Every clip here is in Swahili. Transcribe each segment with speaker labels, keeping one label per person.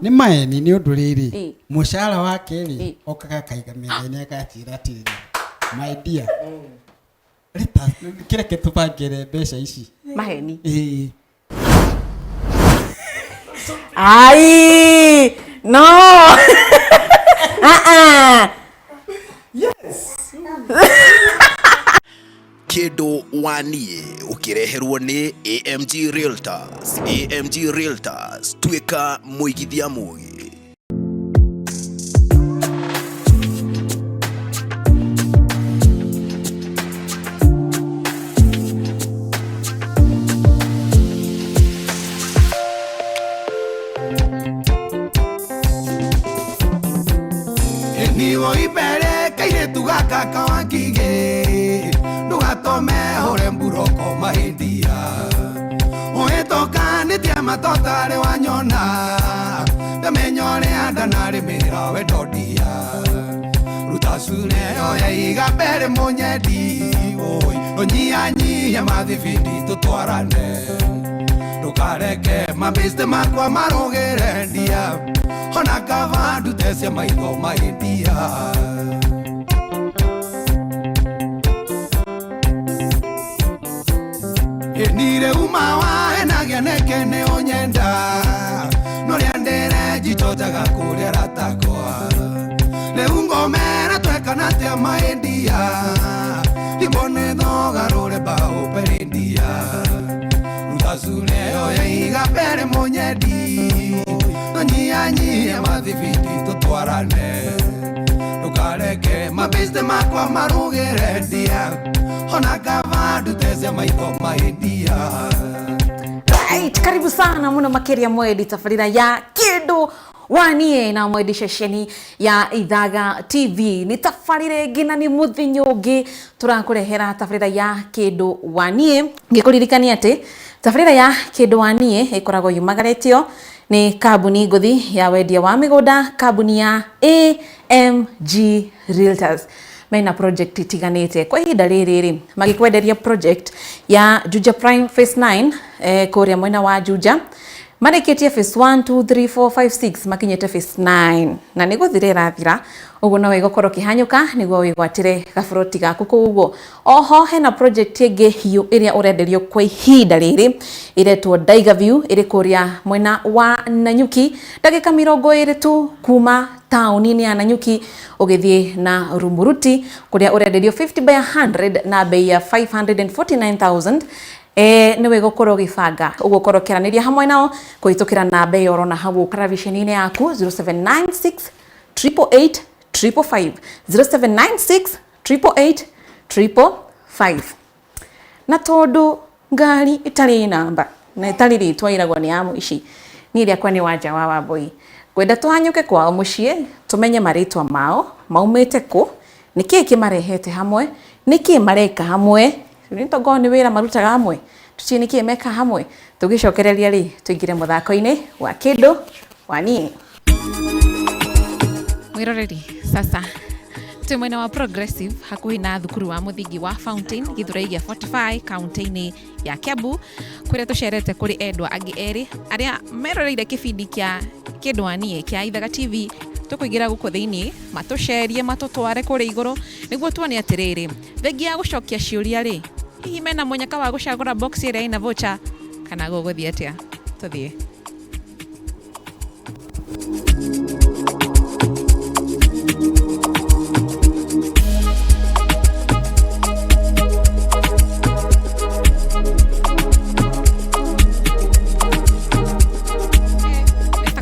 Speaker 1: Nĩ maeni nĩ ũndũ rĩrĩ mũcara wake rĩ okaga kaiga mĩthenya agachira atĩrĩ my dear rita kĩreke tũbangĩre mbeca ici
Speaker 2: maheni ai no
Speaker 3: yes Kĩndũ Wanie ukireherwo ni AMG Realtors. AMG Realtors, tuika muigithia mugi.
Speaker 4: Niwo ibere kaire tugaka kawangige ndugatome hore mburoko mahindia oetoka nitia matotare wanyona ndamenyore andanare mira wedodia rutasune oya igabere monyedi oi onyianyi ya madhifindi tutwarane ndukareke mabiste makwa marogerendia ona kava dutese maitho mahindia nire umawa enagia nekene onyenda noriandere jichotaga kurera takoa leungomera twekanate mahindia libone thogarore bao perindia rutasune oya igapere monyedi nonyianyi ya madhifindi tutwarane ndukareke mabiste makwa marugerendia ona kava dutese maitho mahindia.
Speaker 2: Right, karibu sana muno makiria mwedi tafarira ya Kĩndũ Wanie na mwedi shesheni ya Ithaga TV ni tafarire ngina ni muthinyo ungi turakurehera tafarira ya Kĩndũ Wanie ngikuririkania ati tafarira ya Kĩndũ Wanie ikoragwo yumagaretio ni kambuni nguthi ya wendia wa migunda kambuni ya AMG Realtors mena project itiganite kwa ihinda riri magikwenderia project ya Juja Prime Phase 9 kuria mwena wa Juja marikitie Phase 1 2 3 4 5 6 makinyete Phase 9 na niguthirira thira uguo no wigokoro kihanyuka niguo wigwatire gaburoti gaku kuguo oho hena project ingi hiu iria urenderio kwa ihinda riri iretwo Daiga View iri kuria mwena wa Nanyuki ndagika 20 tu kuma tauni ya Nanyuki ugithie na Rumuruti kuria urenderio 50 by 100 na bei ya 549,000 niwe gukoro gifanga ugukoro kiraniria hamwe nao kuitukira namba iyo rona hagu karavisheni yaku 0796 888 555 0796 888 555 na tondu ngari itari namba na itari ritwa iragwa ni amu ici ni iria kwani wanja wa Wambui kwenda tuhanyuke kwao mucie tumenye maritwa mao maumite ku niki kimarehete hamwe niki mareka hamwe nitogo ni wira marutaga hamwe tuci niki meka hamwe tugicokereria ri tuingire muthako-ini wa Kĩndũ Wanie mwiroreri sasa tumwena wa Progressive hakuhi na thukuru wa muthingi wa Fountain Githurai gia 45 kaunti-ini ya Kiambu kuria tucerete kuri endwa angi eri aria meroreire kibindi kia Kĩndũ Wanie kia Ithaga TV tukuigira guko thiini matucerie matutware kuri iguru niguo tuone atiriri thengia gucokia ciuria ri hihi mena munyaka wa gucagura box ira ina voucher kana guguthie atia tuthie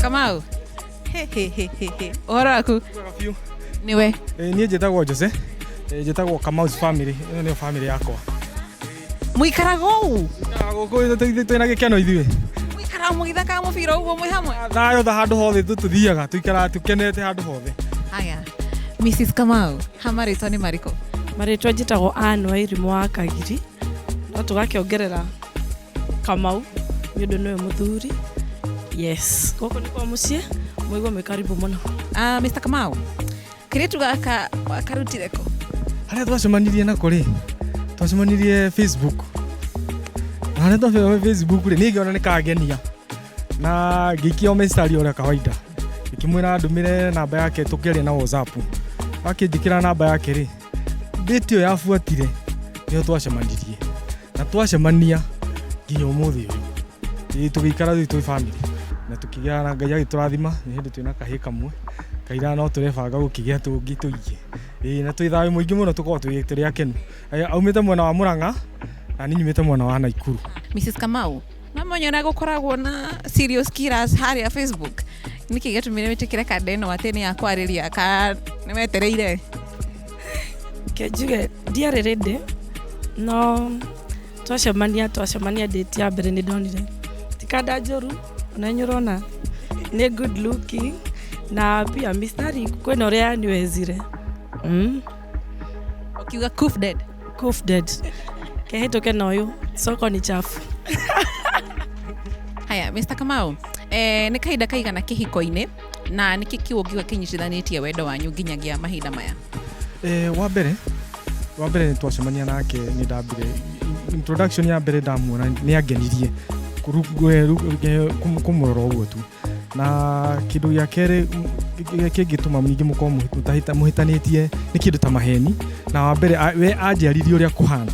Speaker 2: Kamau ora ku niwe
Speaker 5: nie njitagwo Jose njitagwo Kamau's family ino ni family yakwa
Speaker 2: muikarago
Speaker 5: guku twina gikeno ithuĩ
Speaker 2: muikara mugithaka mubira uguo mwi hamwe
Speaker 5: thayo handu hothe tuthiaga tuikara tukenete handu hothe
Speaker 2: haya Mrs Kamau hamarĩtwa nĩ marĩkũ
Speaker 6: marĩtwa njĩtagwo Anne Wairimu wa Kagiri no tugakĩongerera Kamau nĩ ũndũ nĩwe mũthuri yes gũkũ nĩ kwa mũciĩ mwĩgwo mwĩ karibu mũno
Speaker 2: Mr Kamau kĩrĩtu gaka karutire kũ
Speaker 5: harĩa twacemanirie na kũrĩ twacemanirie Facebook na harĩa twacemanirie Facebook rĩ nĩ ngĩona nĩ kangenia na ngĩikio message ora kawaida ikimwira ndumire namba yake tukiaria na WhatsApp akijikira namba yake ri nditio yafuatire nio twacemanirie na twacemania nginya umuthi uyu tugikara twi family na tukigiana Ngai agiturathima ni hindi twina kahii kamwe kaira no turebanga gukigia tungi tuige na twithawe muingi muno tukorwo turi akenu aumite mwena wa Murang'a na ni nyumite mwena wa Naikuru.
Speaker 2: Mrs. Kamau mamonyona gukoragwo na serious killers haria Facebook niki getumire mitikire kadeno ateni akwariria ka nimetereire
Speaker 6: kejuge diare rede no twacemania date ya mbere ni ndonire tikada njoru na nyorona ni good looking na pia mistari kwena uria niwezire
Speaker 2: ukiuga Coof dead kehitoke noyo soko ni chafu. Haya Mr. Kamau ni kaida kaigana kihiko-ini na niki kiugiwa kinyitithanitie wendo wanyu nginyagia mahinda maya?
Speaker 5: Wa mbere ni twacemania nake ni ndambire introduction ya mbere ndamuona ni angenirie kumurora uguo tu na kindu ya kere kingituma mwingi muko muhitanitie ni kindu ta maheni na wa mbere we anjaririe uria kuhana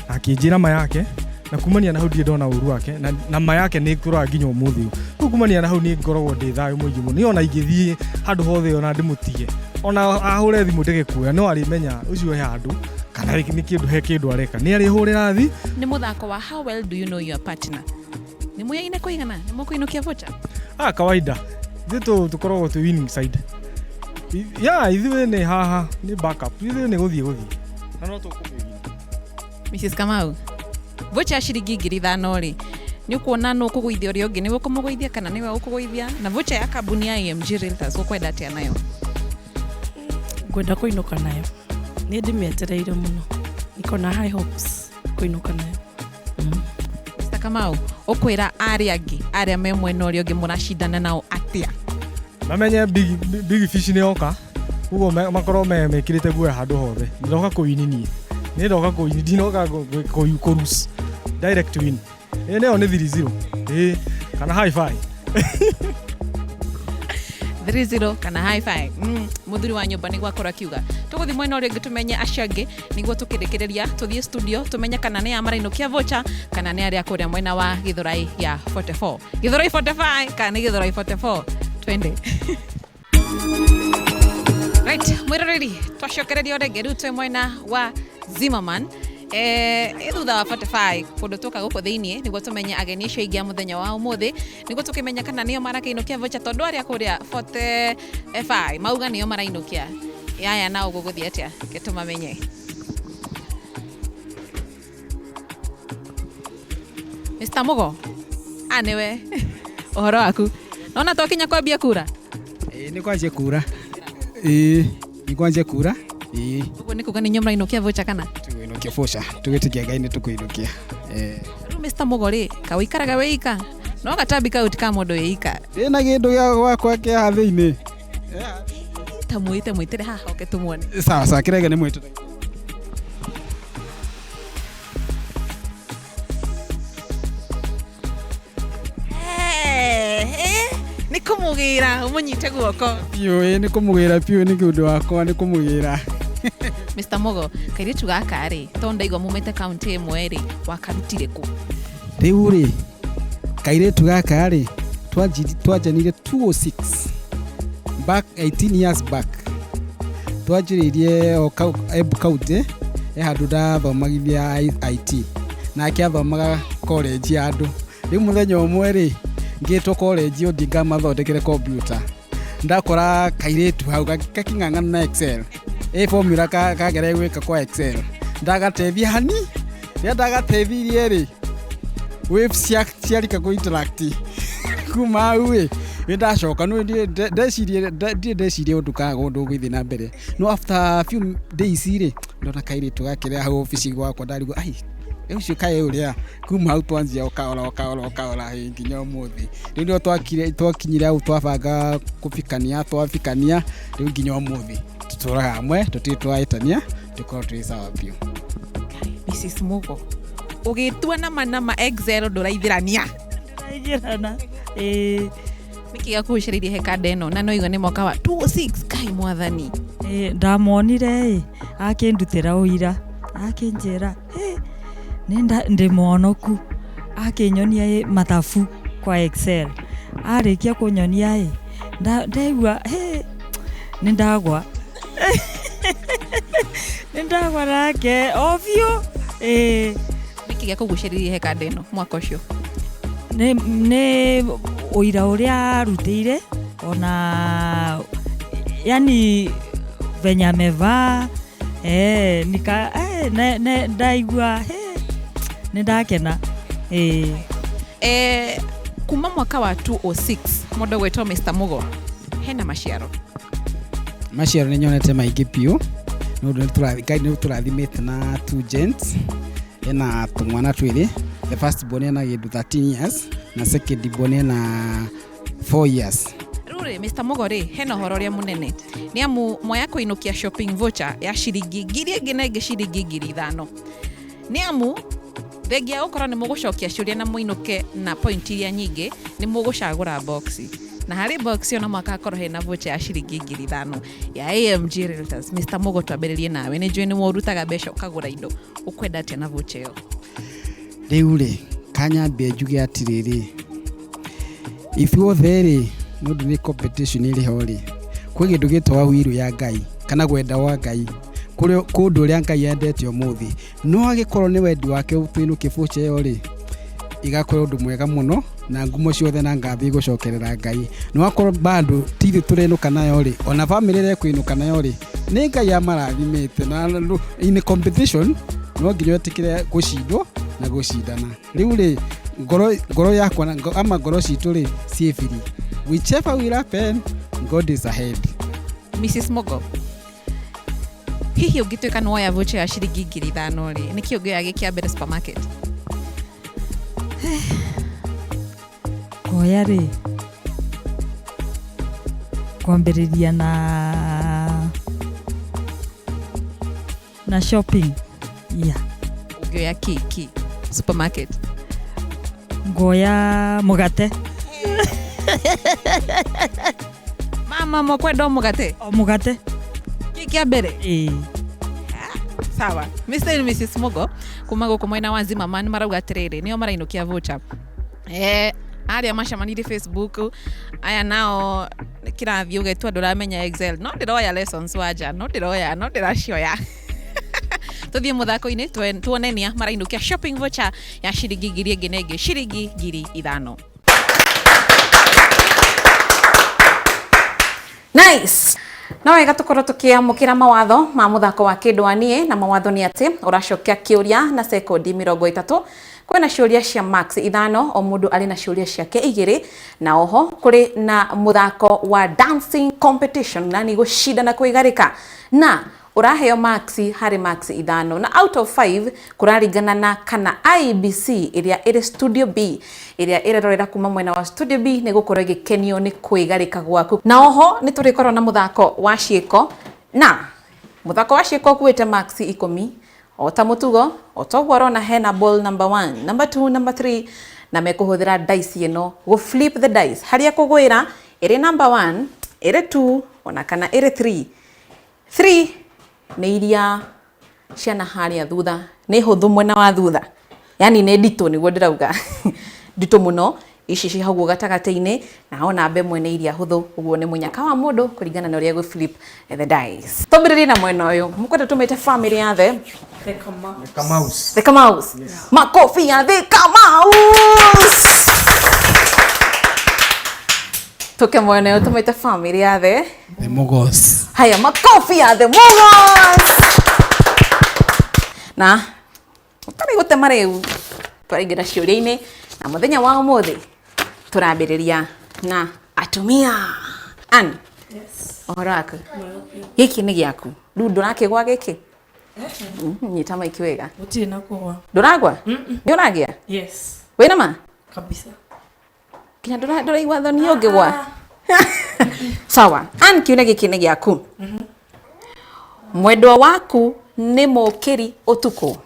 Speaker 5: na akinjira ma yake na kumania na hau ndie ndona uru wake na ma yake ni ngorwa nginya umuthi kumania na hau ni ngoragwo ndi thayo mwingi muno ni ona ingithie handu hothe ona ndimutige ona ahure thimu ndegekuya no arimenya ucio he handu kana ni kindu he kindu areka ni ari hurira thi.
Speaker 2: Ni muthako wa how well do you know your partner? Ni muyaine kuigana ni mukuinukia vocha?
Speaker 5: Kawaida thito tukoragwo tu winning side ithuĩ ni haha ni backup ithuĩ ni guthie na no tukumwini.
Speaker 2: Mrs. Kamau vocha shiringi 5,000 ri ni ukuona no kugwithia uri ungi ni ukumugwithia kana ni we ukugwithia na vocha ya kambuni ya EMG Realtors ukwenda atia nayo?
Speaker 6: Ngwenda kuinuka nayo ni ndimietereire muno nikona high hopes kuinuka nayo.
Speaker 2: Mr. Kamau ukwira aria me mwena uri ungi murashindana nao atia?
Speaker 5: Mamenye big fish ni oka ugo makoro mekirite guo handu hothe ndoka kuwini ni ndoka kuwini ndinoka kurus direct win eneo ni 3-0 kana high five
Speaker 2: 3-0 kana high five. Muthuri wa nyumba niguo akora kiuga tuguthi mwena uri ungi tumenye acangi niguo tukirikireria tuthie studio tumenye kana ni amarainokia vocha kana ni aria kuria mwena wa Githurai ya 44 Githurai 45 kana ni Githurai 44 twende. Right, mwiroreri twacokereria rege riu twe mwena wa Zimmerman thutha wa 45 kundu tuka guko thiini niguo tumenye ageni icio ingi a muthenya wa umuthi niguo tukimenya kana nio marakiinukia vocha tondu aria kuria 45 mauga nio marainukia yaya nao guguthia atia ketumamenye. Mr. Mugo anewe ohoro waku nona tokinya kwambia kura?
Speaker 1: Ni kwanjia kura ni kwanjia kura
Speaker 2: uguo ni kuga ni nyomra inukia vocha kana
Speaker 1: tuinukia vocha tugitikia Ngai ni tukuinukia.
Speaker 2: Mr. Mugo ri kawikaraga weika no gatambi kauti ka mundu yeika
Speaker 1: na gindu gia gwakwa kia hathiini
Speaker 2: tamuite mwitere haha oke tumwone
Speaker 1: sawa kirege ni mwitu
Speaker 2: ni kumugira umunyite guoko
Speaker 1: piu ni kumugira piu ni kindu wakwa ni kumugira.
Speaker 2: Mr. Mugo kairitu gaka ri tonda igwa mumete county imwe ri wakarutire ku
Speaker 1: riu ri kairitu gaka ri twajanire 206 back 18 years back twajiririe o Embu County handu ndathomagithia IT na akiathomaga college ya andu riu muthenya umwe ri ngitwo college Odinga mathondekere computer ndakora kairitu hau gaking'ang'ana na Excel formula kagere gwika kwa Excel ndagatethia hani ndagatethia ri waves ciarika ku interact kuma uwe ndacoka no ndecirie undu kaga undu gwithi na mbere no after few days ri ndona kairitu gakire hau office gwakwa ndarigo ai ucio kae uria kuma hau twanjia okaora nginya umuthi riu ndio twakinyire au twabanga twafikania riu nginya umuthi tuturaga hamwe tutitwaitania tukorwo twi sawa biu.
Speaker 2: Mrs. Mugo ugitua na Excel nduraithirania
Speaker 6: ndiraithirana
Speaker 2: Niki gakuguciririe hekada ino na no igo ni mwaka wa 2006 kai mwathani.
Speaker 6: Ndamonire akindutira uira akinjira ndi monoku akinyonia mathabu kwa Excel arikia kunyonia ndaigua nindagwa nindagwa rake ovyo
Speaker 2: niki gakuguciririe hekada ino mwaka ucio
Speaker 6: ne uira uria rutire ona yani venya meva nika ne ndaigua nindakena
Speaker 2: kuma mwaka wa 2006 modo wetwa Mr. Mugo hena maciaro
Speaker 1: nĩ nyonete maingĩ piũ nĩ tũrathimĩte na 2 gents ena tũmwana twĩrĩ. The first born ena gĩndu 13 years na second born ena 4 years.
Speaker 2: Rure Mr. Mugo hena horo ria munene ni amu moya kuinukia shopping voucher ya shiringi ngiri ĩngĩ na ĩngĩ shiringi 5,000 ni amu thegia ukorwo ni mugucokia ciuria na muinuke na point iria nyingi ni mugucagura box na hari box ona mwaka akorwo hena voucher ya shiringi 5,000 ya AMG Realtors. Mr. Mugo twambĩrĩrie nawe ni njui ni murutaga mbeca ukagura indo ukwenda atia na voucher ĩyo
Speaker 1: rĩu kanya mbia njuge atirĩrĩ ithuothe nondu ni competition iri hori kwi gindu gitwa wiru ya Ngai kana gwenda wa Ngai kundu ria Ngai endete umuthi no agikorwo ni wendi wake utwinu kibuche yo igakorwo undu mwega muno na ngumo ciothe na ngathi gucokerera Ngai no akorwo bado tithi turenuka nayo ona family re kwinuka nayo ni Ngai ya marathimite na in competition no nginya tikire gucindwo na gucindana riu ngoro yakwa ama ngoro citu ciĩ free. Whichever will happen, God is ahead.
Speaker 2: Mrs. Mugo, hihi ungituika no ya voucher ya shiringi 5,000 niki ungioya gikia mbere supermarket
Speaker 6: koya kwambĩrĩria na shopping
Speaker 2: ungioya ki supermarket
Speaker 6: ngoya mugate
Speaker 2: mama mokwenda mugate kikia mbere sawa. Mr. and Mrs. Mugo kuma guku mwena wa Nzima man marauga atiriri nio marainukia voucher aria macamanire Facebook aya nao kirathi ugetwa nduramenya Excel no ndiroya lessons waja no ndiracioya tuthie muthako-ini tuonenia marainukia shopping voucher ya shiringi 1,000 na ĩngĩ shiringi 5,000. Nice. Na wega tukorwo tukiamukira mawatho ma muthako wa Kĩndũ na mawatho ni ati uracokia kiuria na sekondi 30 kwina ciuria cia max 5 o mundu ari na ciuria ciake 2 na oho kuri na muthako wa dancing competition na ni gucindana kwigarika na uraheo maxi hari maxi 5 na out of 5 kuraringana na kana IBC iria iri studio B iria irerorera kuma mwena wa studio B ni gukorwo gikenio ni kwigarika gwaku na oho ni turikorwo na muthako wa ciiko na muthako wa ciiko kuite maxi 10 ota mutugo otogwaro na hena ball number 1 number 2 number 3 na mekuhuthira dice ino go flip the dice haria kugwira iri number 1 iri 2 ona kana iri 3 ni iria ciana haria thutha ni huthu mwena wa thutha yani ni ndito niguo ndirauga ndito muno ici ci haguo gatagate-ini na ona mbe mwene iria huthu uguo ni munyaka wa mundu kuringana na uria go flip the dice. Tombiriri na mwena uyu mukwenda tumite family ya the Kamaus. Makofi ya the Kamaus. Tuke mwena uyu tumite family ya the
Speaker 1: Mugos.
Speaker 2: Haya makofi ya the Mugos. Na utari gutema riu twaingira ciuria-ini na muthenya wa umuthi turambiriria na atumia an oraka giki ni giaku ndu ndurakigwa giki nyita maiki wega
Speaker 6: uti na kwa
Speaker 2: nduragwa nduragia
Speaker 6: yes
Speaker 2: wena ma
Speaker 6: kabisa
Speaker 2: kinya nduraigwa thoni ungigwa sawa an kiune giki ni giaku mwendwa waku ni mukiri utuku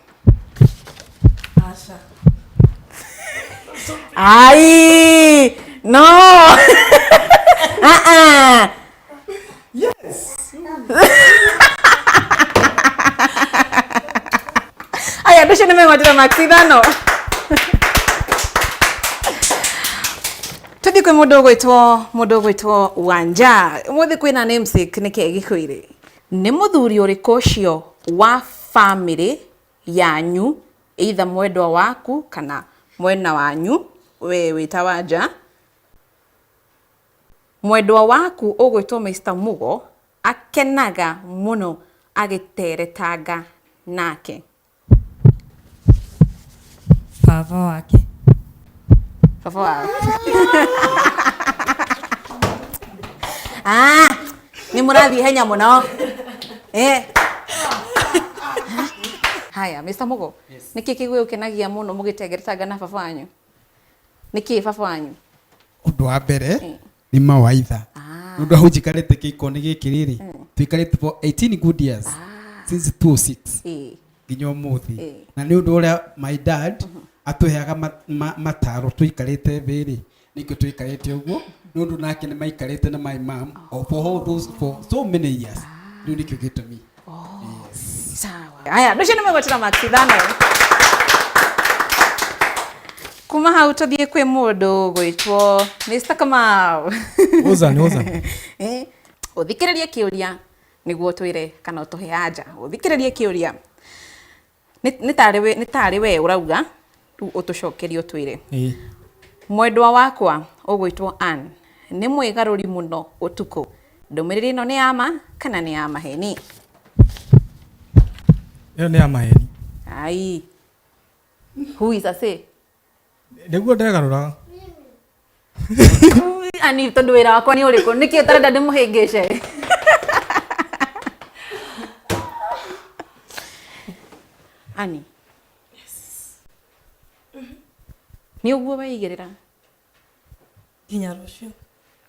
Speaker 2: Ai No.
Speaker 5: Yes.
Speaker 2: Aya ndushe nimegwatira maxidano. Tuthi kwi mundu gwitwo Wanja. Muthi kwina namesake nike gikwire. Ni muthuri uriku ucio wa family yanyu, either mwendwa waku kana mwena wanyu we wita Wanja. Mwendwa waku ugwitwo Mr. Mugo akenaga muno agiteretanga nake.
Speaker 7: Baba wake.
Speaker 2: Baba wake. Ni murathi henya muno. Haya, Mr. Mugo. Yes. Niki kigwe ukenagia muno mugitegeretanga na baba wanyu? Niki baba wanyu?
Speaker 1: Undu wa mbere ni mawaitha. Undu hau jikarete kikoni giki riri. Twikarete for 18 good years. Since 2006. Nginya umuthi. Na ni undu uria my dad atuheaga mataro twikarete thiri. Nikio twikarete uguo. Ni undu nake ni maikarete na my mom for so many years. Ni nikio gitumi.
Speaker 2: Sawa. Haya, ndusheni megotira maxidano. Kuma hau tuthie kwi mundu gwitwo Mr. Kamau.
Speaker 5: Oza.
Speaker 2: Uthikiririe kiuria niguo twire kana utuhe anja. Uthikiririe kiuria. Nitari we urauga tu utucokerie utwire. Mwendwa wakwa ugwitwo Ann ni mwigaruri muno utuku. Ndumiriri ino ni ama kana ni ama heni?
Speaker 5: Yo ni ama heni.
Speaker 2: Ai. Who is ase?
Speaker 5: Niguo ndegarura.
Speaker 2: Ani tondu wira wakwa ni uriku niki utarenda ndimuhingice. Ani. Yes. Ni uguo waigirira.
Speaker 6: Ginya rucio.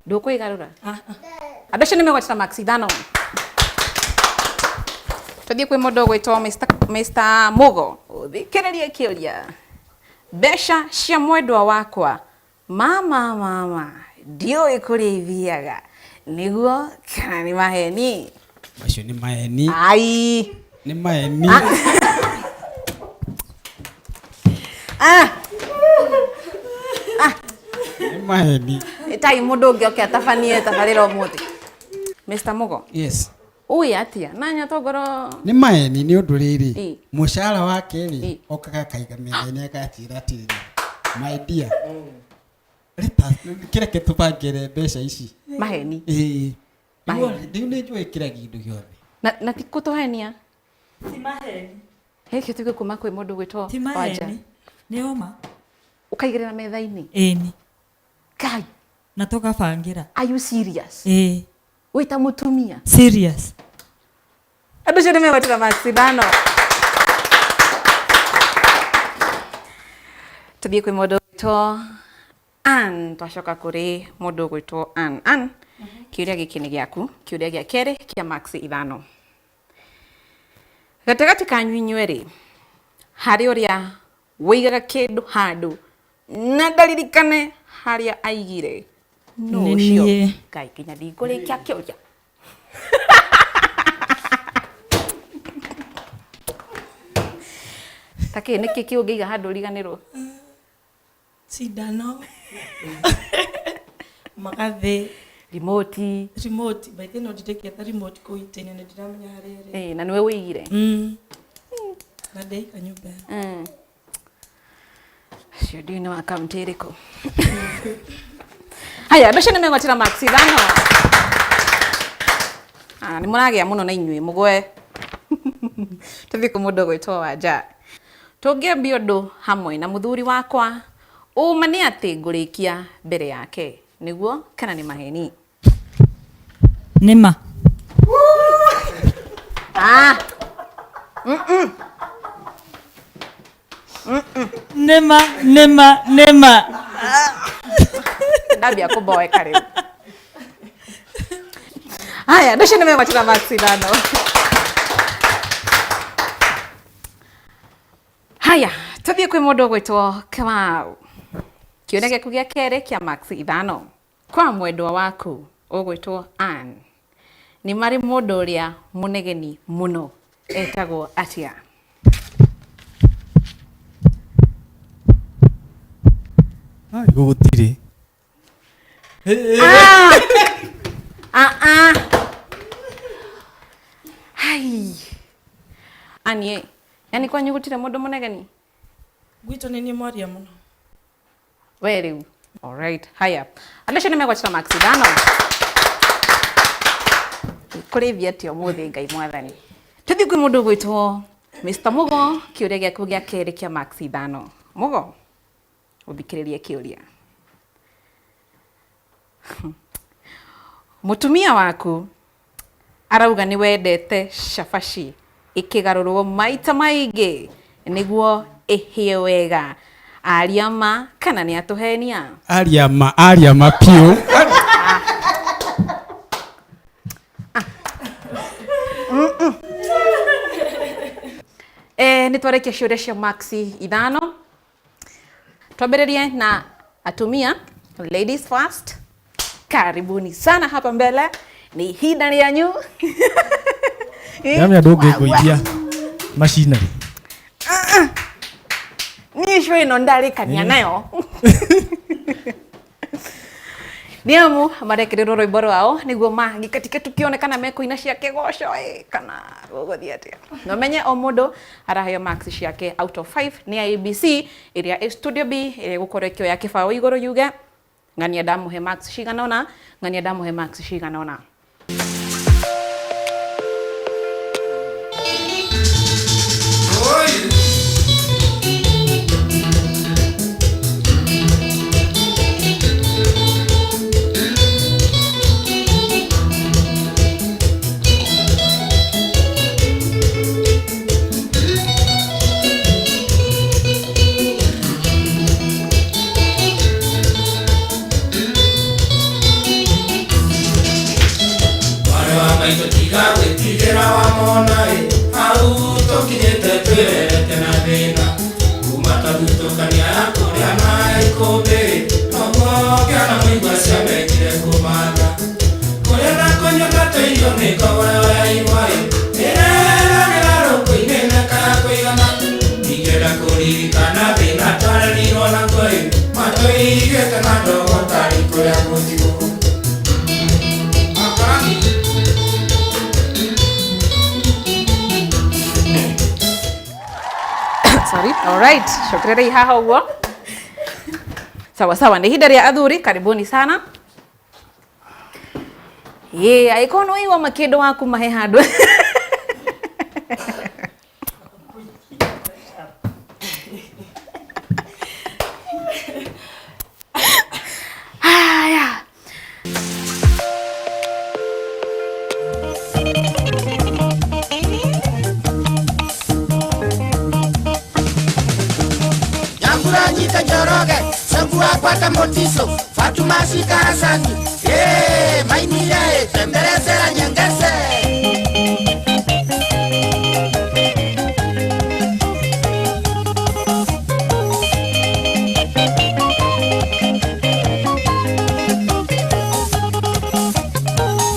Speaker 2: Ndukwigarura? Andushe nimegwatira maxidano. Tuthie kwi mundu gwitwo Mr. Mugo. Uthikiririe kiuria. Besha cia mwendwa wakwa mama ndio ikurithiaga niguo kana ni maheni?
Speaker 1: Macio ni maheni.
Speaker 2: Ai.
Speaker 1: Ni maheni. Ni maheni.
Speaker 2: Itai mundu ungi oke atabanie tabarira umuthi. Mr. Mugo.
Speaker 1: Yes.
Speaker 2: Ui atia nanya togoro
Speaker 1: ni maheni ni undu riri mushara wake ri okaga kaiga methene agatira atiri my dear leta kireke tupangire mbeca ici
Speaker 2: maheni
Speaker 1: ndio ni njue kira gindu giothe
Speaker 2: na tikutuhenia
Speaker 7: Ti maheni.
Speaker 2: Heki tuge kuma kwi mundu gwitwo
Speaker 7: Ti maheni. Ni oma.
Speaker 2: Ukaigirira metha-ini?
Speaker 7: Eni.
Speaker 2: Kai.
Speaker 7: Na tukabangira.
Speaker 2: Are you serious? Wita mutumia.
Speaker 7: Serious.
Speaker 2: Ado shene megwatira maxidano. Tuthie kwi mundu gwitwo Ann, twacoka kuri mundu gwitwo Ann. Kiuria giki ni giaku, kiuria gia kere kia maxidano. Gatagati kanyu inyueri hari uria wigaga kindu handu na ndaririkane haria aigire no cio kai kinya ndikurikia kiuria. Take niki kiungiga handu riganirwo
Speaker 6: Sidano. Magathi.
Speaker 2: Remote.
Speaker 6: By the way, nditeke ta remote ko itene na ndiramenya harere.
Speaker 2: Na niwe wigire.
Speaker 6: Na dei kanyumba.
Speaker 2: Cio ndino account iriko. Haya, ndoce nä megwatira maxidano. Nä må ragia må no na inyuä må gwe. Tå thiä kå må ndå gwä two Wanja. Tå ngä ambia å ndå hamwe na må thuri wakwa uma nä atä ngå rä kia mbere yake nä guo kana nä maheni?
Speaker 7: Nima. Nima.
Speaker 2: Ndambia kå mboeka rä u. Haya, ndoce nä megwatira maxidano. Haya, tå thiä kwä må ndå gwä two Kamau. Kĩũria gĩaku gĩa kerĩ kĩa max 5 kwa mwendwa waku ũgwĩtwo Ann nĩ marĩ mũndũ ũrĩa mũnegeni mũno etagwo atia?
Speaker 5: Gũtirĩ.
Speaker 2: Hai. Anie, yani kwanyu gũtirĩ mũndũ mũnegeni?
Speaker 6: Gwitũ nĩ niĩ mwaria mũno.
Speaker 2: We rĩu. Alright. Haya. Andũ acio nĩmegwatĩra max 5. Kũrĩithia atĩa ũmũthĩ Ngai mwathani. Tũthiĩ kwĩ mũndũ ũgwĩtwo Mr. Mugo, kĩũria gĩaku gĩa kerĩ kĩa max 5. Mugo, ũthikĩrĩrie kĩũria. Mũtumia waku arauga nĩ wendete cabaci ĩkĩgarũrwo maita maingĩ nĩguo ĩhĩe wega. Aria ma kana nĩ atũhenia?
Speaker 1: Aria ma piũ.
Speaker 2: Nĩ twarĩkia ciũria cia max 5. Twambĩrĩrie na atumia. Ladies first. Karibuni sana hapa mbele. Ni ihinda rĩanyu.
Speaker 5: Yamya ndũngĩngũithia macinari.
Speaker 2: Niĩ cũĩ ĩno ndarĩkania nayo. Nĩamu marekĩrĩrwo rwĩmbo rwao nĩguo magĩkatika tukĩone kana mekũina cia kĩgoco kana gũgũthiĩ atĩa. No menye o mũndũ araheo max ciake out of 5 nĩ ABC ĩrĩa ĩ Studio B ĩrĩa gũkorwo ĩkĩoya kĩbaũ igũrũ yuge ng'ania ndamũhe max cigana ũna, ng'ania ndamũhe max cigana ũna. Sorry. All right. Shukrani haha huo. Sawa sawa, ni ihinda rĩa athuri, karibuni sana. Aikono iwa makĩndũ waku mahe handũ. Haya.
Speaker 4: Nyita Njoroge, Sabua Kwata Motiso, Fatuma Shika Hasani, Mainire, Pembelezera Nyangese.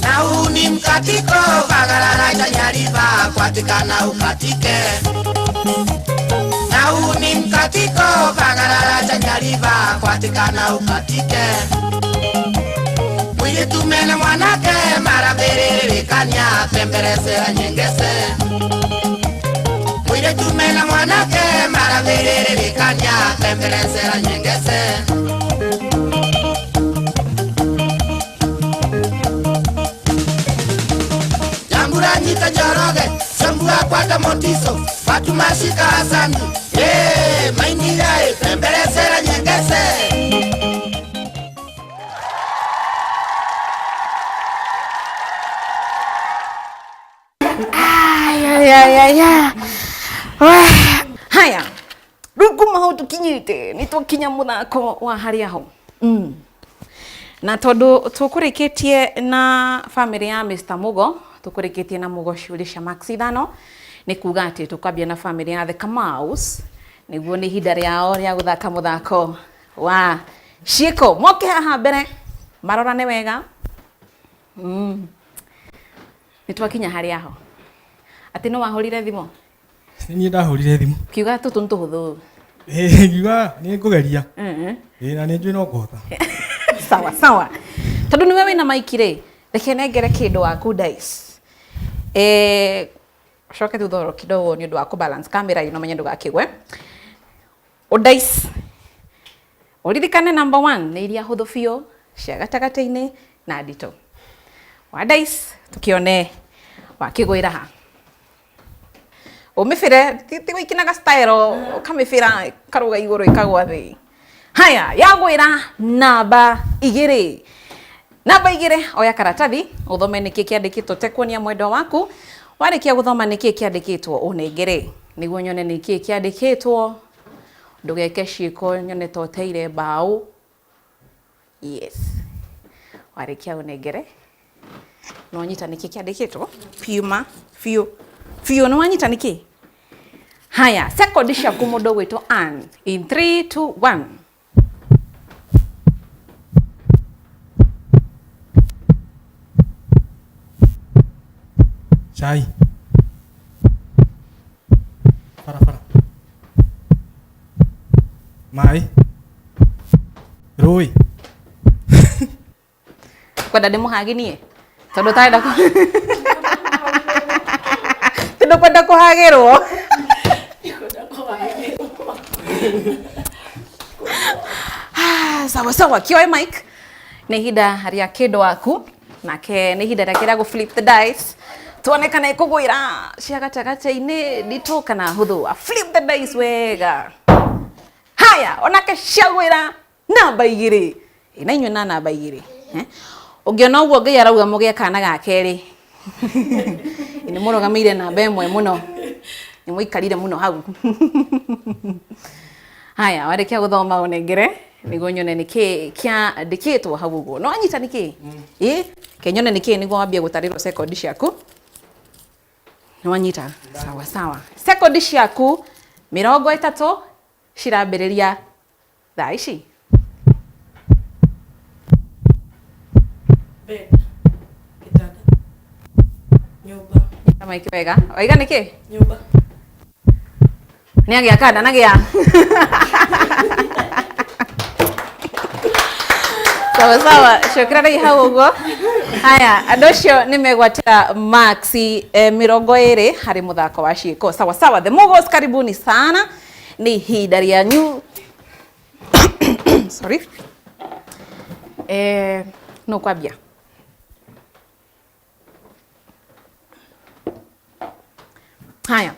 Speaker 4: Nau ni mkatiko, Vagarara Janyariva, Kwatikana ukatike. Nau ni mkatiko, Vagarara Janyariva, Kwatikana ukatike. Mwili tumena mwanake, Marabere Vikanya, Pembelezera Nyangese. Mwili tumena mwanake, Marabere Vikanya, Pembelezera Nyangese. Nyita Njoroge, Sambua Kwata Motiso, Fatuma Shika Hasani, Mainire, Pembelezera Nyangese.
Speaker 2: Haya, rĩu hau tũkinyĩte nĩ twakinya mũthako wa harĩa ho. Na tondũ tũkũrĩkĩtie na family ya Mr. Mugo, tũkũrĩkĩtie na Mugo ciũria cia max 5, nĩ kuga atĩ tũkambia na family ya The Kamaus nĩguo nĩ ihinda rĩao rĩa gũthaka mũthako wa ciĩko moke haha mbere marorane wega. Nĩtwakinya harĩa ho atĩ no wahũrire thimũ?
Speaker 5: Niĩ ndahũrire thimũ
Speaker 2: kiuga tũtũ nĩtũhũthũ.
Speaker 5: Kiuga nĩ ngũgeria na nĩ njũĩ no ngũhota.
Speaker 2: Sawa sawa, tondũ nĩwe wĩna maiki rĩ, reke nengere kĩndũ waku Dice. Coke thutha kidogo nĩ ũndũ wa kũbalance camera ino menye ndũgakĩgwe. Dice ũririkane number 1 nĩ iria hũthũ biũ cia gatagatĩ-inĩ na nditũ. Wa Dice tũkĩone wakĩgwĩra ha. Ũmĩbĩre ti gũikinaga style ũkamĩbĩra karũga igũrũ ikagwa thĩ. Haya, yagwĩra namba 2. Namba 2, oya karatathi ũthome nĩkĩ kĩandĩkĩtwo tekwonia mwendwa waku. Warĩkia gũthoma nĩkĩ kĩandĩkĩtwo ũnengere nĩguo nyone nĩkĩ kĩandĩkĩtwo. Ndũgeke ciĩko nyone ta ũteire mbaũ. Yes. Warĩkia ũnengere no nyita nĩkĩ kĩandĩkĩtwo piuma biũ nĩ wanyita nĩkĩ. Haya, second ciaku mũndũ gwĩtwo Ann. In 3, 2, 1.
Speaker 5: Chai. Para. Mai. Rui.
Speaker 2: Kwenda ndĩmũhaginie tondũ tarenda tondũ kwenda kũhagĩrwo. Sawa, kioe mic. Nĩ ihinda rĩa kĩndũ waku nake nĩ ihinda rĩake rĩa gũ flip the dice. Tuone kana ikũgwĩra cia gatagatĩ-inĩ nditũ kana hũthũ. Flip the dice wega. Haya, onake ciagwĩra namba 2. Ina inyuĩ na namba 2. Ũngĩona ũguo Ngai arauga mũgĩe kana ga kerĩ. Nĩ mũrũgamĩire namba 1 mũno. Nĩ mũikarire mũno hau. Haya, warĩkia gũthoma ũnengere nĩguo nyone nĩkĩ kĩandĩkĩtwo hau ũguo. No anyita nĩkĩ? Kenyone nĩkĩ nĩguo wambie gũtarĩrwo second ciaku. Nĩ wanyita? Sawa. Second ciaku 30 cirambĩrĩria thaa ici.
Speaker 6: Bed. Kitanda. Nyũmba.
Speaker 2: Kama ikiwega. Oiga nĩkĩ?
Speaker 6: Nyũmba.
Speaker 2: Nĩagĩa kada nagĩa. Sawa, shukrani hau ũguo. Haya, andũ acio nĩ megwatĩra maxi 20 harĩ mũthako wa ciĩko. Sawa, the Mogos karibuni sana. Ni ihinda rĩanyu. Sorry. No kwambia. Haya.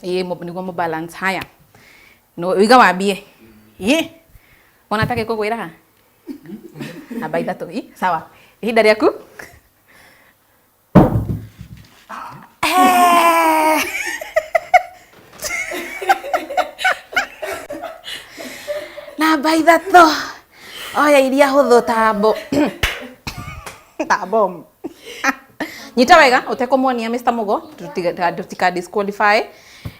Speaker 2: Nĩguo mu balance. Haya. No wiga wambie. Unataka kũgwĩra ha? Namba 3. Sawa. Ihinda rĩaku. Namba 3. Oya iria hũthũ tambo. Tambo. Nyita wega utekũmuonia Mr. Mugo tutika disqualify.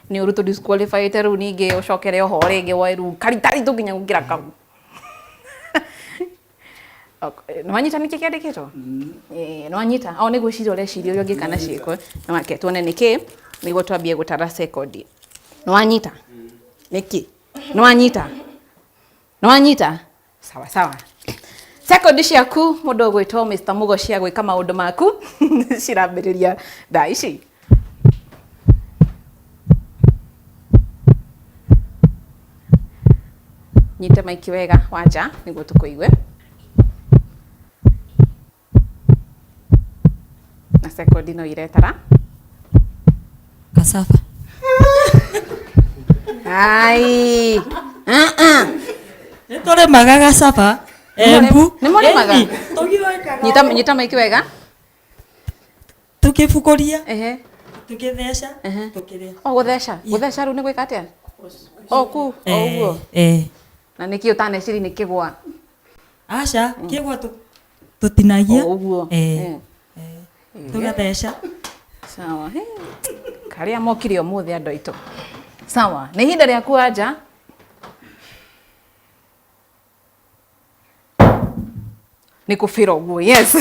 Speaker 2: Ni urutu disqualify teru ningĩ ucokere oho rĩngĩ wairu karitaritu nginya gũkira kau. No anyita nĩkĩ kĩandĩkĩtwo? No anyita. O nĩguo ciria ũreciria ũrĩa ũngĩka na ciĩko. No wake tuone nĩkĩ nĩguo twambie gũtara second. No anyita. Nĩkĩ? No anyita. Sawa. Second ciaku mũndũ ũgwĩtwo Mr. Mugo cia gwĩka maũndũ maku cirambĩrĩria thaa ici. Nyita maiki wega wanja nĩguo tũkũigue. Na second no iretara.
Speaker 7: Cassava.
Speaker 2: Ai.
Speaker 7: Nĩtũrĩmaga cassava. Embu.
Speaker 2: Nĩ mũrĩmaga?
Speaker 7: Tũgĩoĩkaga.
Speaker 2: Nyita maiki wega.
Speaker 7: Tukĩbukũria. Tukĩtheca. Tukĩrĩa.
Speaker 2: Gũtheca rĩu nĩ gwĩka atĩa? Ku ũguo. Na nĩkĩ ũtaneciri nĩ kĩgwa?
Speaker 7: Aca, kĩgwa tũtinagia.
Speaker 2: Ũguo.
Speaker 7: Tũgatheca.
Speaker 2: Sawa. Karĩa mokire ũmũthĩ andũ aitũ. Sawa. Nĩ ihinda rĩaku anja. ni kufira uguo. Yes.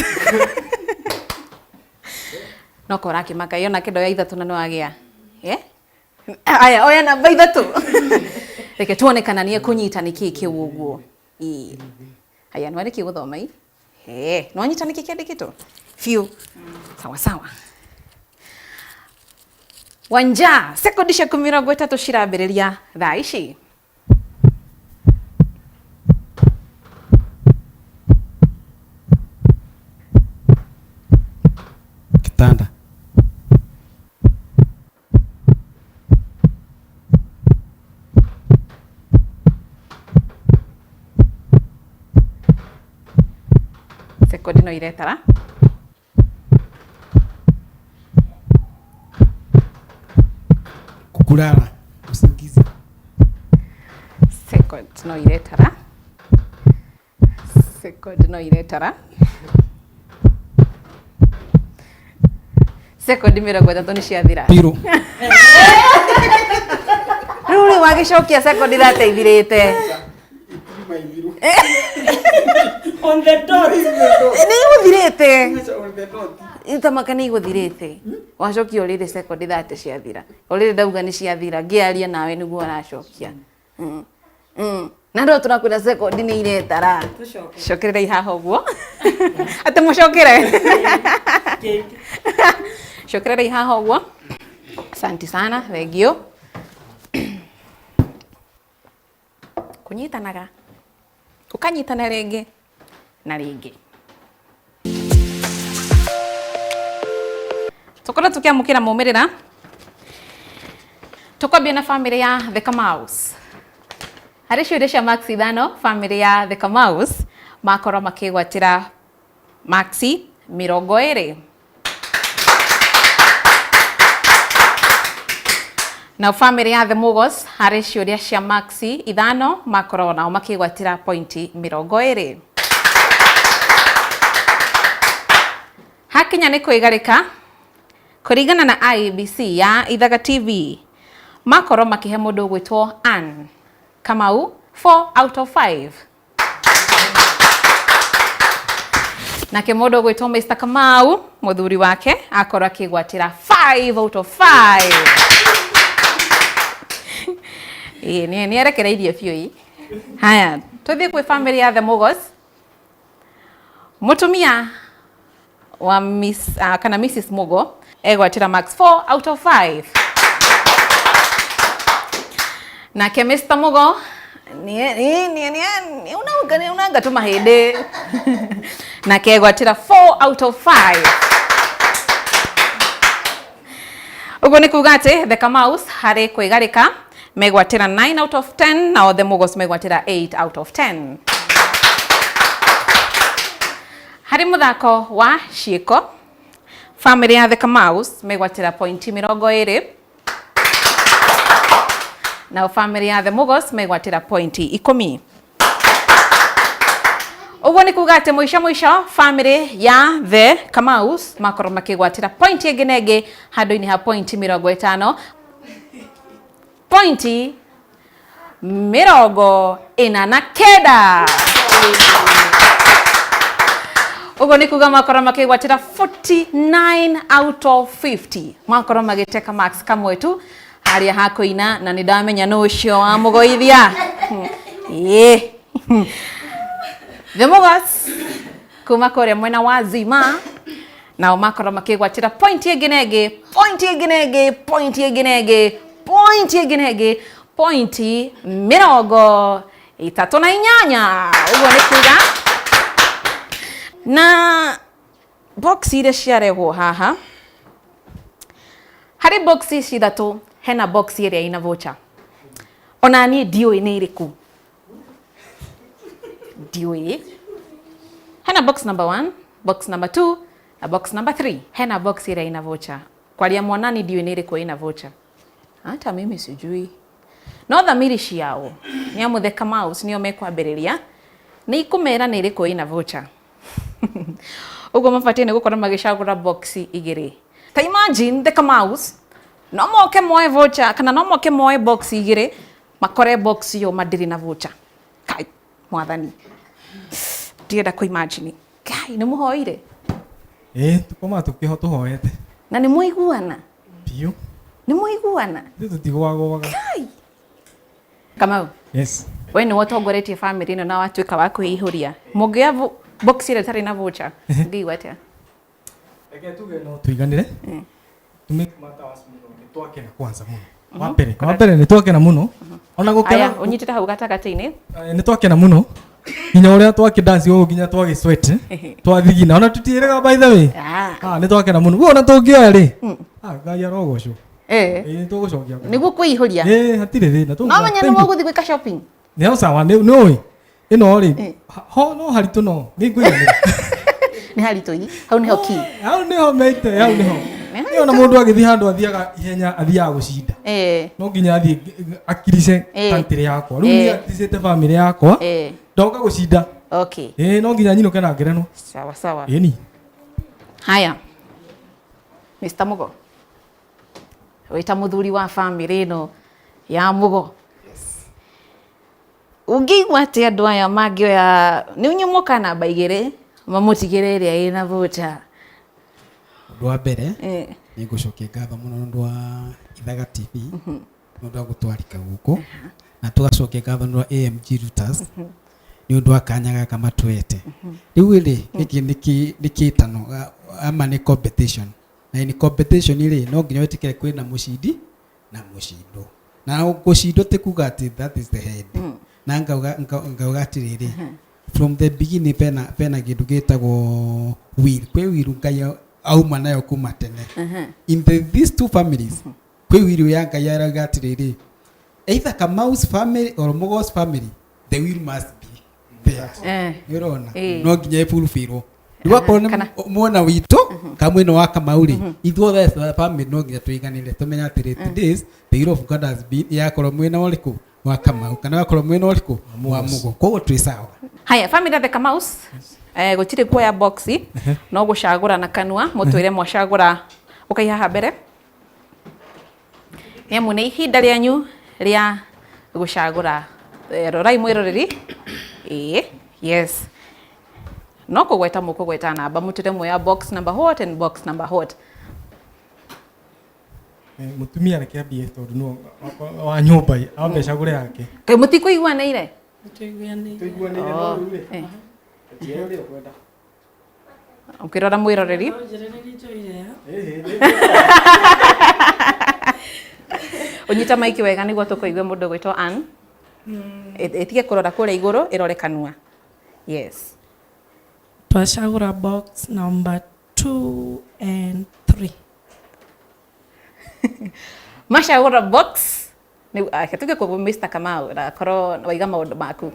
Speaker 2: No kora kimaka yona kindo ya ithatu na no agia. Aya, oya namba ithatu. Reke tuone kana ni kunyita niki kiu uguo. Aya, no ariki guthoma i. No anyita niki kiandikitwo. Fiu. Sawa sawa. Wanja, sekondi cia 30 cirambĩrĩria thaa ici.
Speaker 1: Kitanda.
Speaker 2: Sekondi no iretara.
Speaker 1: Kulala. Usingizi.
Speaker 2: Sekondi no iretara. Sekondi no iretara. Sekondi 30 ni ciathira.
Speaker 1: Piro.
Speaker 2: Ruri wagicokia sekondi rateithirite.
Speaker 7: On the dot.
Speaker 2: Ni guthirite. Itamaka ni guthirite. Wacokia urire sekondi 30 ciathira. Urire ndauga ni ciathira. Ngiaria nawe niguo aracokia. Na ndo tunakwira sekondi ni iretara. Cokerera ihaha uguo. Ate mucokere. Cokerera ihaha uguo. Asante sana, thengio. Kunyitanaga. Ukanyitana ringi na ringi. Tukora tukiamukira mumirira. Tukwambia na family ya The Kamaus. Harĩ ciũria cia Maxi ithano, family ya The Kamaus makorwo makĩgwatĩra Maxi 20. Na family ya The Mugos harĩ ciũria cia Maxi ithano makorwo nao makĩgwatĩra pointi 20. Hakinya nĩ kwĩgarĩka kũringana na IEBC ya Ithaga TV makorwo makĩhe mũndũ gwĩtwo Ann Kamau 4 out of 5. Nake mũndũ gwĩtwo Mr. Kamau mũthuri wake akorwo akĩgwatĩra 5 out of 5. Ni arekereirie biũ i. Haya, tũthiĩ kwĩ family ya The Mugos. Mũtumia wa kana Mrs. Mugo egwatĩra Max 4 out of 5. Nake Mr. Mugo unanga tu mahĩndĩ. Nake egwatĩra 4 out of 5. Ũguo nĩ kuuga atĩ The Kamaus harĩ kwĩgarĩka megwatĩra 9 out of 10 na The Mugos megwatĩra 8 out of 10. Harĩ mũthako wa ciĩko family ya The Kamaus megwatĩra pointi 20 na family ya The Mugos megwatĩra pointi 10. Ũguo nĩ kuuga atĩ mũico family ya The Kamaus makorwo makĩgwatĩra pointi ĩngĩ na ĩngĩ handũ-inĩ ha pointi 50. Pointi 49. Ũguo nĩ kuuga makorwo makĩgwatĩra 49 out of 50. Makorwo magĩteka Max kamwe tu harĩa ha kũina na nĩ ndamenya nũ ũcio wa mũgoithia. The Mugos kuma kũrĩa mwena wa Zima nao makorwo makĩgwatĩra pointi ĩngĩ na ĩngĩ, pointi ĩngĩ na ĩngĩ, pointi ĩngĩ na ĩngĩ, pointi ĩngĩ na ĩngĩ, pointi 38. Ũguo nĩ kuuga na box iria ciarehwo haha harĩ box ici ithatu hena box ĩrĩa ina voucher. Ona niĩ ndiũĩ nĩ ĩrĩkũ. Ndiũĩ. Hena box number 1, box number 2 na box number 3. Hena box ĩrĩa ina voucher. Kwaria mwanani ndiũĩ nĩ ĩrĩkũ ina voucher. Hata mimi sijui. No thamiri ciao nĩ amu The Kamaus nĩo mekwambĩrĩria nĩ ikũmera nĩ ĩrĩkũ ina voucher. Ũguo mabatiĩ nĩ gũkorwo magĩcagũra box igĩrĩ. Ta imagine The Kamaus no moke moe voucher kana no moke moe box igĩrĩ makore box yo madirĩ na voucher. Kai mwathani. Ndienda kũ imagine. Kai nĩ mũhoire
Speaker 5: tukoma tukihoete
Speaker 2: na nĩ mũiguana
Speaker 5: biũ
Speaker 2: nĩ mũiguana
Speaker 5: tutigwagwaga.
Speaker 2: Kai Kamau,
Speaker 5: Yes.
Speaker 2: we nĩ watongoretie family ĩno na watuĩka wa kwĩihũria. Mũngĩoya box ĩrĩa ĩtarĩ na voucher ngĩigua atĩa?
Speaker 5: Reke tuge no tuiganire tumake matter was muno nĩ twakena kwanza muno wa mbere nĩ twakena muno ona gũkena
Speaker 2: aya ũnyitĩte hau gatagatĩ-inĩ
Speaker 5: nĩ twakena muno nginya ũrĩa twakĩdansi ũguo nginya twagĩsweat twathigina ona tũtiĩrĩga by the way nĩ twakena muno guo ona tũngĩoya rĩ Ngai arogocwo nĩ tũgũcokia
Speaker 2: nĩguo kwĩihũria
Speaker 5: hatirĩ thĩna
Speaker 2: no menya nĩ mũgũthiĩ gwĩka shopping
Speaker 5: nĩ sawa nĩ ũĩ ĩno rĩ no haritũ no nĩ ngũiganĩra
Speaker 2: nĩ haritũ hau nĩho ki
Speaker 5: hau nĩho meite hau nĩho nĩ ona mũndũ agĩthiĩ handũ athiaga ihenya athiaga gũcinda no nginya athiĩ akirice country yakwa rĩu niĩ akiricĩte family yakwa ndoka gũcinda no nginya nyinũke na ngerenwo
Speaker 2: sawa sawa
Speaker 5: ĩni
Speaker 2: haya Mr. Mugo wĩta mũthuri wa family ĩno ya Mugo ũngĩigua atĩ andũ aya mangĩoya nĩ ũnyumoka namba 2 mamũtigĩre ĩrĩa ĩna voucher?
Speaker 1: Ũndũ wa mbere nĩ ngũcokia ngatho mũno nĩ ũndũ wa Ithaga TV nĩ ũndũ wa gũtwarĩka gũkũ na tũgacokia ngatho nĩ ũndũ wa AMG Reuters nĩ ũndũ wa kanya gaka matwete. Rĩu rĩ gĩkĩ nĩ kĩtano ama nĩ competition na nĩ competition rĩ no nginya wĩtĩkĩre kwĩna mũcindi na mũcindwo na gũcindwo ti kuga atĩ that is the head na ngauga atĩrĩrĩ from the beginning pena kĩndũ gĩtagwo will kwĩ will Ngai auma nayo kuma tene in these two families kwĩ will ya Ngai arauga atĩrĩrĩ either Kamau's family or Mugo's family the will must be there nĩũrona no nginya ĩfulfillwo rĩu mwena witũ kamwena wa Kamau rĩ ithuothe the family no nginya tũiganĩre tũmenya atĩrĩ today the will of God has been yakorwo mwena ũrĩkũ wa Kamau kana yakorwo mwena ũrĩkũ wa Mugo koguo twĩ sawa.
Speaker 2: Haya family the Kamaus gũtirĩ kuoya box no gũcagũra na kanua mũtwĩre mwacagũra ũkaiha haha mbere nĩamu nĩ ihinda rĩanyu rĩa gũcagũra rorai mwĩroreri yes no kũgweta mũkũgweta namba mũtwĩre muoya box number hot and box number hot
Speaker 5: mutumia rekiambie tondũ no wa nyũmba ambe cagũre yake
Speaker 2: kai mũtikũiguanĩire ukirora mwiroreri unyita maiki wega niguo tukuigue mundu gwitwo Ann etige kurora kuria iguru irore kanua yes
Speaker 6: twacagũra box number 2 and 3
Speaker 2: macagũra box ni akatuke kwa Mr. Kamau na korwo waiga maundu maku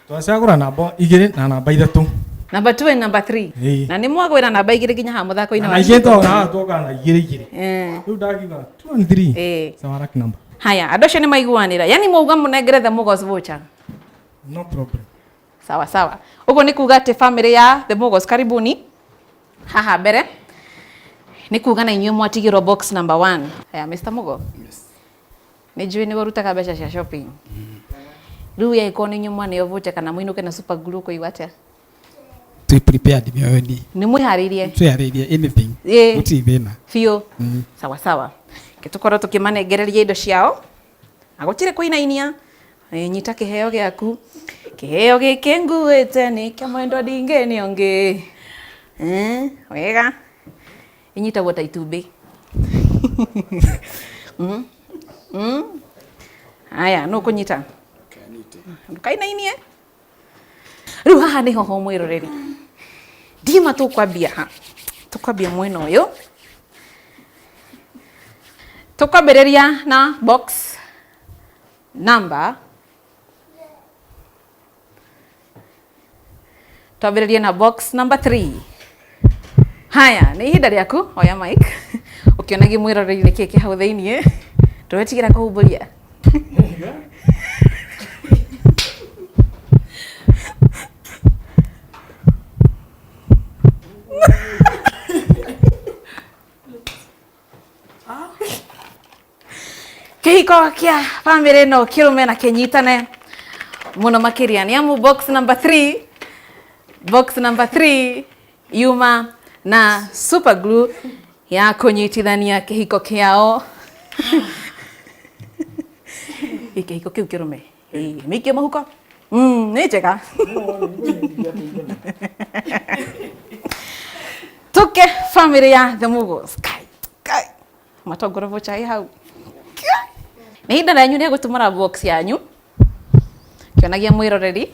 Speaker 5: twacagũra namba 2 na namba 3
Speaker 2: number 2 and number 3 na ni mwagwira namba 2 nginya ha muthako-ini
Speaker 5: wa igĩtwo na twoka na 2 rĩu ndakiuga 2 and 3 sawa lucky number
Speaker 2: haya andũ acio nĩ maiguanĩra yani mauga mũnengere the Mugos voucher
Speaker 5: no problem
Speaker 2: sawa sawa uguo nĩ kuga atĩ family ya the Mugos karibuni haha mbere nĩ kuga na inyuĩ mwatigĩrwo box number 1 haya Mr. Mugo nĩ njũĩ nĩ warutaga mbeca cia shopping rĩu ya iko nĩ nyuma nĩ voucher kana mũinũke na super glue kũigua atĩa
Speaker 1: to prepared mĩoyo-inĩ
Speaker 2: nĩ mwĩharĩirie
Speaker 1: twĩharĩirie anything gũtirĩ thĩna
Speaker 2: biũ sawa sawa gĩtũkorwo tũkĩmanengereria indo ciao na gũtirĩ kũinainia nyita kĩheo gĩaku kĩheo gĩkĩ nguĩte nĩ kĩa mwendwa ndingĩnĩ ũngĩ wega inyitagwo ta itumbĩ haya no kũnyita ndũkainainie rĩu haha nĩho ho mwĩroreri ndima tũkwambia ha tũkwambia mwena ũyũ tukwambĩrĩria na box number twambĩrĩrie na box number 3 haya nĩ ihinda rĩaku oya mic ũkĩonagia mwĩroreri nĩkĩĩ kĩ hau thĩiniĩ tũretigĩra kũhumbũria kĩhiko kĩa family no kĩrũme na kĩnyitane mũno makĩria nĩ amu box number 3 Box number 3 yuma na super glue ya kunyitithania kihiko kiao. Kihiko kiu kirume. Miki mahuko. Nĩ njega. Tuke family ya The Mugos. Kai. Matongoro vocha hau. Nĩ hinda yanyu nĩ gũtumũra box yanyu. Kĩonagia mwĩroreri.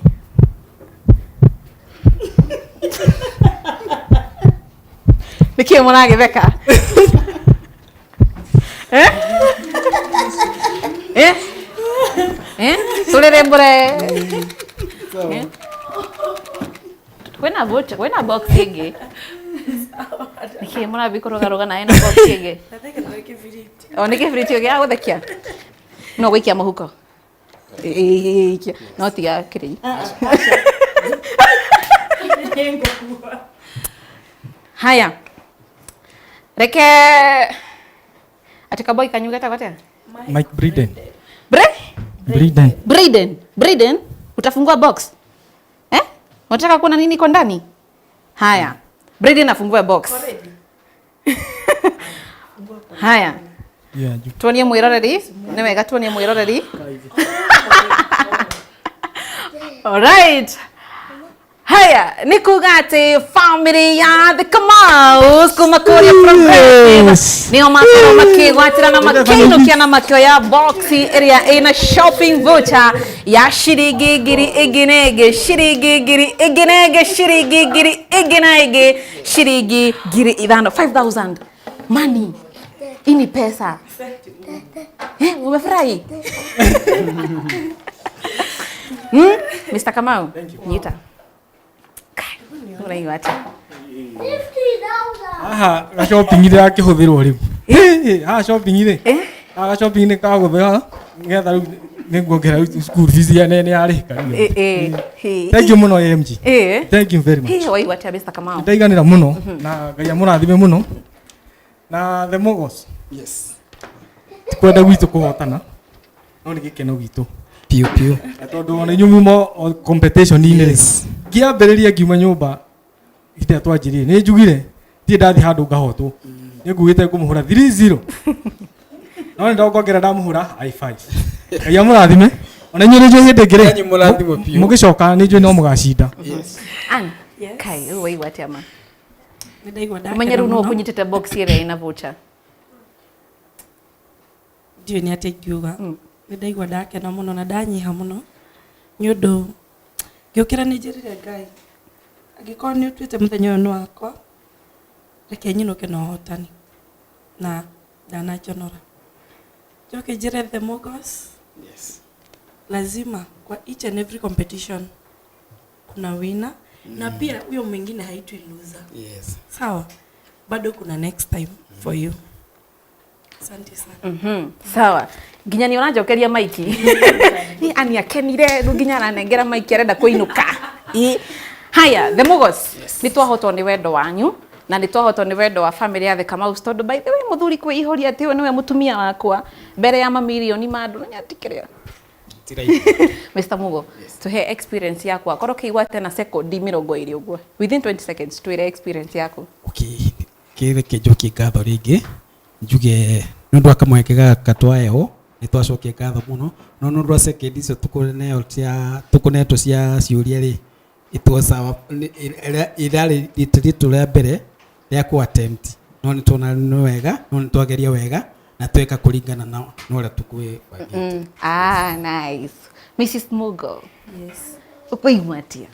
Speaker 2: Nĩkĩĩ mũragĩtheka? Tũrĩrĩ mbũre. Kwĩna box ĩngĩ. Nĩkĩĩ mũrathiĩ kũrũgarũga nayo na box ĩngĩ? Nĩ kĩbiriti gĩa gũthekia? No gũikia mũhuko. No tiga kĩrĩ. Haya. Reke atika boy kanyu gata gata.
Speaker 5: Mike Briden.
Speaker 2: Briden, utafungua box? Unataka kuona nini kwa ndani? Haya. Briden afungua box. Haya.
Speaker 5: Yeah.
Speaker 2: Tuonie mwiroreri. Nĩ wega tuonie mwiroreri. All right. Haya, nĩ kuga atĩ family ya The Kamaus kuma kũrĩa progressive nĩo makorwo makĩgwatĩra na makĩinũkia na makĩoya box ĩrĩa ĩna shopping voucher ya ciringi ngiri ĩngĩ na ĩngĩ, ciringi ngiri ĩngĩ na ĩngĩ, ciringi ngiri ĩngĩ na ĩngĩ, ciringi ngiri ithano. 5,000 money. Hii ni pesa. Umefurahi? Mr. Kamau, nyita.
Speaker 5: Aha, ga shopping ire akĩhũthĩrwo rĩu. Shopping ire. Shopping nĩ kagũthĩra nĩgetha rĩu nĩnguongerera school fees ya nene yarĩka. Thank you mũno AMG. Thank you very much.
Speaker 2: Waigua atĩa Mr. Kamau?
Speaker 5: Ndaiganĩra mũno na Ngai amũrathime mũno. Na The Mugos.
Speaker 1: Yes.
Speaker 5: Kwenda gwitũ kũhotana. No nĩ gĩkeno gitũ.
Speaker 1: Piu.
Speaker 5: Tondũ ona inyuĩ competition-inĩ ngĩambĩrĩria ngiuma nyũmba hĩndĩ twanjirie nĩ njugire tie ndathi handũ ngahotwo nĩ ngugĩte ngũmũhũra 3-0 no nĩ ndongongerera ndamũhũra i5 Ngai amũrathime ona inyuĩ nĩ njũĩ hĩndĩ ĩngĩ mũgĩcoka nĩ njũĩ no mũgacinda.
Speaker 2: Kai waigua atĩa ma?
Speaker 6: Nĩndaigua ndakena
Speaker 2: Ũmenye rĩu no ũkũnyitĩte box ĩrĩa ĩna voucher.
Speaker 6: Ndiũĩ nĩ atĩa ingiuga. Nĩndaigua ndakena mũno na ndanyiha mũno nĩ ũndũ ngĩũkĩra nĩ njĩrire Ngai angĩkorwo nĩ ũtuĩte mũthenya ũyũ nĩ wakwa reke nyinũke na ũhotani na ndanakĩonora njoke njĩre The Mugos.
Speaker 1: Yes.
Speaker 6: Lazima kwa each and every competition kuna winner na pia huyo mwingine haitwi loser.
Speaker 1: Yes.
Speaker 6: Sawa, bado kuna next time for you. Asante sana.
Speaker 2: Sawa. Nginya nĩ ũranjokeria maiki. Ni ani akenire rĩu nginya aranengera maiki arenda kũinũka. Haya, The Mugos. Nĩ twahotwo nĩ wendo wanyu na nĩ twahotwo nĩ wendo wa family ya The Kamaus tondũ by the way mũthuri kwĩihoria atĩ we nĩwe mũtumia wakwa mbere ya mamilioni ma andũ nyatikĩrĩa. Mr. Mugo, tuhe experience yako akorwo kĩigua tena sekondi 20 ũguo within 20 seconds twĩre experience yako.
Speaker 1: Okay, kĩreke njokie ngatho rĩngĩ njuge nĩ ũndũ wa kamweke gaka twaheo nĩ twacokia ngatho mũno no nĩ ũndũ wa sekondi icio tũkũnetwo cia ciũria rĩ itwaca irarĩ rĩtũ rĩa mbere rĩa ku attempt no nĩ tuona nĩ wega no nĩ twageria wega na tweka kũringana na ũrĩa tũkwĩbangĩte.
Speaker 2: Nice. Mrs. Mugo.
Speaker 8: Yes.
Speaker 2: Ũkũigua atĩa?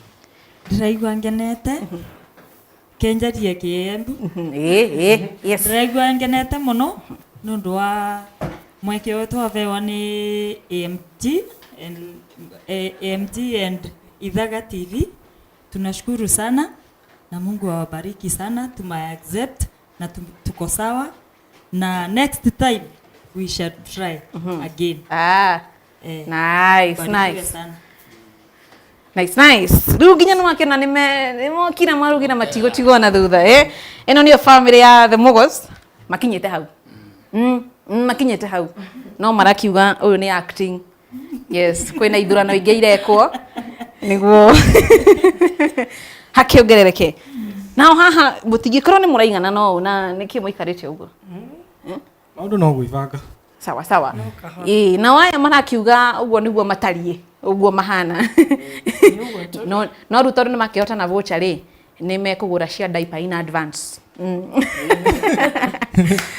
Speaker 8: Ndĩraigua ngenete kenjarie kĩembu.
Speaker 2: Yes.
Speaker 8: Ndĩraigua ngenete mũno nĩ ũndũ wa mweke ũyũ twaheo nĩ AMG and Idhaga TV. Tunashukuru sana na Mungu awabariki sana, tuma accept na tuko sawa na next time we shall try again.
Speaker 2: Nice. Rĩu nginya nĩmakena nĩmokire marugina matigũtigwo na thutha ĩno nĩyo family ya The Mugos makinyĩte hau. Makinyĩte hau no marakiuga ũyũ nĩ acting. Yes, kwĩna ithurano ingĩ irekwo nĩguo. hakiongerereke nao haha mutingikorwo ni muraigana no na niki muikarite uguo
Speaker 5: maundu no gwibanga
Speaker 2: sawa sawa na waya marakiuga uguo niguo matarie uguo mahana no ruto ni makihota na voucher ri ni mekugura cia diaper in advance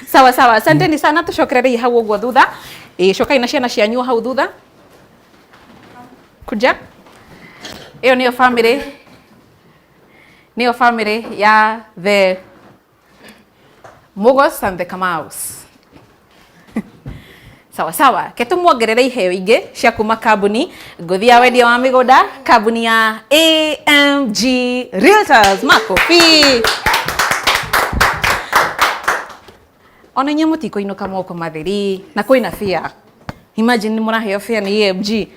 Speaker 2: sawa sawa asanteni sana tucokerere hau uguo thutha cokai na ciana cianyu hau thutha kuja iyo niyo family ya the Mugos and the Kamaus. Sawa sawa ketumwongerere iheo ingi cia kuma kambuni nguthia wendia wa migoda kambuni ya AMG Realtors makofi ona nye mutiko inuka moko matheri na kwina fia imagine ni muraheo fia ni AMG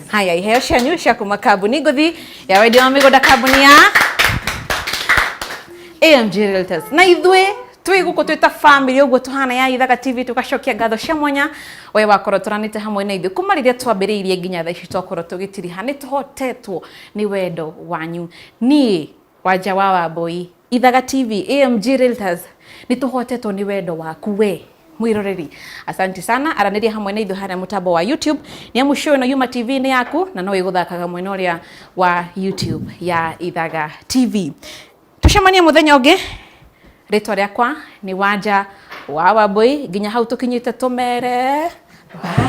Speaker 2: haya iheo cianyu cia kuma kambuni nguthi ya wendia wa migoda kambuni ya AMG Realtors na ithwe twi guko twita family uguo tuhana ya Ithaga TV tugacokia ngatho cia mwanya we wakorwo turanite hamwe na ithu kuma riria twambiriirie nginya thaa ici twakorwo tugitiriha ni tuhotetwo ni wendo wanyu ni Wanja wa Wambui Ithaga TV AMG Realtors ni tuhotetwo ni wendo waku we mwiroreri asante sana araniria hamwe na ithu haria mutambo wa YouTube ni amu show na Yuma TV ni yaku na no iguthakaga mwena uria wa YouTube ya Ithaga TV tucemania muthenya ungi ritwa riakwa ni Wanja wa Wambui nginya hau tukinyite tumere bye.